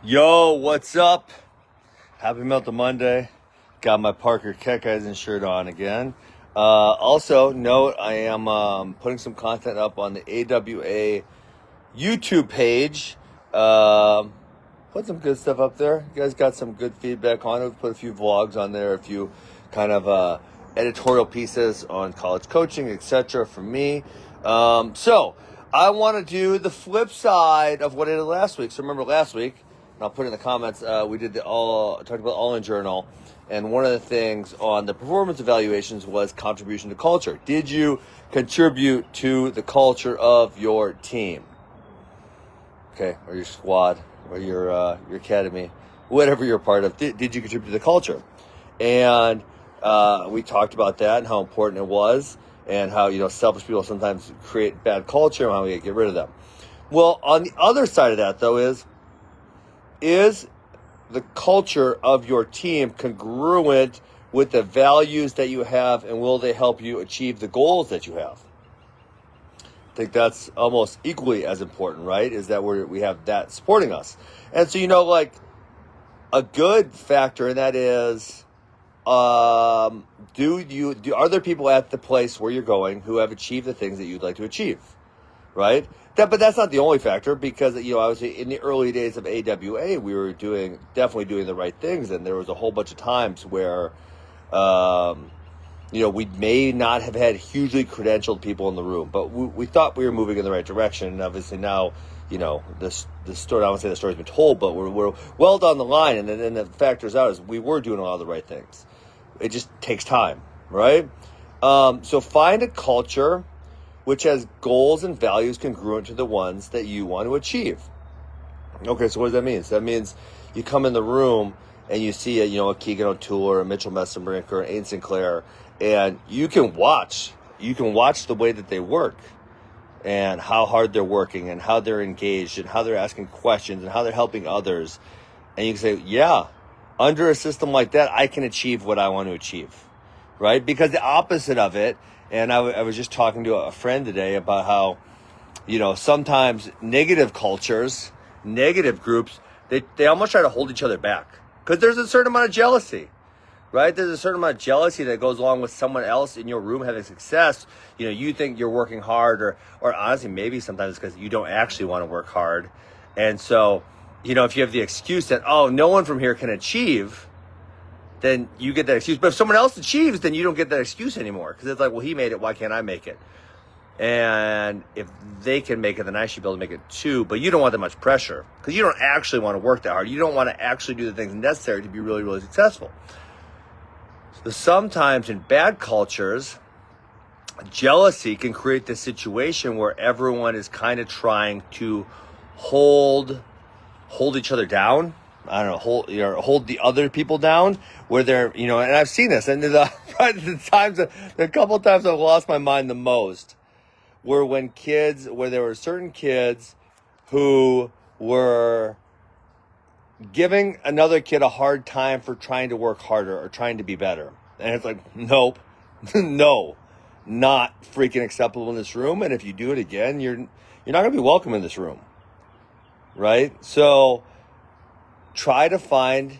Yo, what's up? Happy Melted Monday. Got my Parker Keckeisen shirt on again. Also, note I am putting some content up on the AWA YouTube page. Put some good stuff up there. You guys got some good feedback on it. We've put a few vlogs on there, a few kind of editorial pieces on college coaching, etc. from me. So I want to do the flip side of what I did last week. So remember last week, and I'll put it in the comments, we did talked about All-In Journal, and one of the things on the performance evaluations was contribution to culture. Did you contribute to the culture of your team? Okay, or your squad, or your academy, whatever you're part of. Did you contribute to the culture? And we talked about that and how important it was, and how selfish people sometimes create bad culture and how we get rid of them. Well, on the other side of that, though, is the culture of your team congruent with the values that you have, and will they help you achieve the goals that you have? I think that's almost equally as important, right? Is that we have that supporting us. And so, like a good factor in that is, are there people at the place where you're going who have achieved the things that you'd like to achieve, right? But that's not the only factor, because obviously in the early days of AWA, we were definitely doing the right things, and there was a whole bunch of times where we may not have had hugely credentialed people in the room, but we thought we were moving in the right direction. And obviously now, the story, I don't want to say the story's been told, but we're well down the line. And then the factors out is we were doing a lot of the right things. It just takes time, right? So find a culture which has goals and values congruent to the ones that you want to achieve. Okay, so what does that mean? So that means you come in the room and you see a Keegan O'Toole or a Mitchell Messenbrink or an Aiden Sinclair, and you can watch the way that they work and how hard they're working and how they're engaged and how they're asking questions and how they're helping others. And you can say, yeah, under a system like that, I can achieve what I want to achieve, right? Because the opposite of it, and I was just talking to a friend today about how, sometimes negative cultures, negative groups, they almost try to hold each other back because there's a certain amount of jealousy, right? There's a certain amount of jealousy that goes along with someone else in your room having success. You think you're working hard, or honestly, maybe sometimes it's because you don't actually want to work hard. And so, if you have the excuse that, oh, no one from here can achieve, then you get that excuse. But if someone else achieves, then you don't get that excuse anymore. Because it's like, well, he made it, why can't I make it? And if they can make it, then I should be able to make it too. But you don't want that much pressure, because you don't actually want to work that hard. You don't want to actually do the things necessary to be really, really successful. So sometimes in bad cultures, jealousy can create this situation where everyone is kind of trying to hold each other down. I don't know, hold the other people down, where they're, and I've seen this, and the couple of times I've lost my mind the most were where there were certain kids who were giving another kid a hard time for trying to work harder or trying to be better. And it's like, nope, no, not freaking acceptable in this room. And if you do it again, you're not going to be welcome in this room, right? So try to find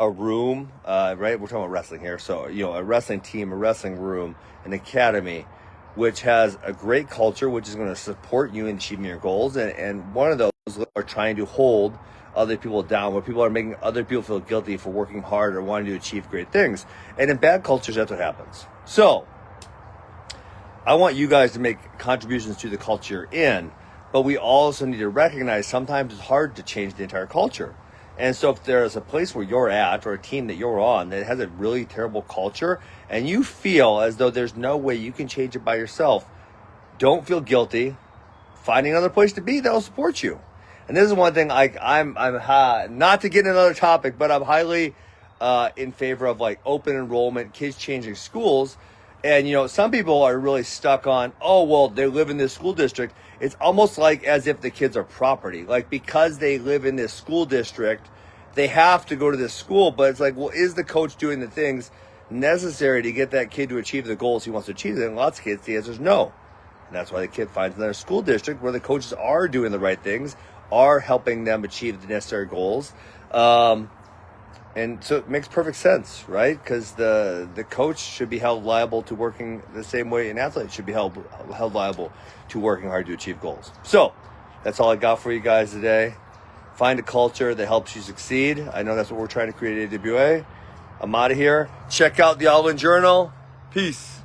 a room, right? We're talking about wrestling here. So, a wrestling team, a wrestling room, an academy, which has a great culture, which is going to support you in achieving your goals. And one of those are trying to hold other people down, where people are making other people feel guilty for working hard or wanting to achieve great things. And in bad cultures, that's what happens. So I want you guys to make contributions to the culture you're in, but we also need to recognize sometimes it's hard to change the entire culture. And so if there's a place where you're at, or a team that you're on, that has a really terrible culture, and you feel as though there's no way you can change it by yourself, don't feel guilty. Finding another place to be that'll support you. And this is one thing I'm not to get in another topic, but I'm highly in favor of open enrollment, kids changing schools. And, some people are really stuck on, oh, well, they live in this school district. It's almost like as if the kids are property. Because they live in this school district, they have to go to this school. But it's like, well, is the coach doing the things necessary to get that kid to achieve the goals he wants to achieve? And lots of kids, the answer is no. And that's why the kid finds another school district where the coaches are doing the right things, are helping them achieve the necessary goals. And so it makes perfect sense, right? Because the coach should be held liable to working the same way an athlete should be held liable to working hard to achieve goals. So that's all I got for you guys today. Find a culture that helps you succeed. I know that's what we're trying to create at AWA. I'm out of here. Check out the All In Journal. Peace.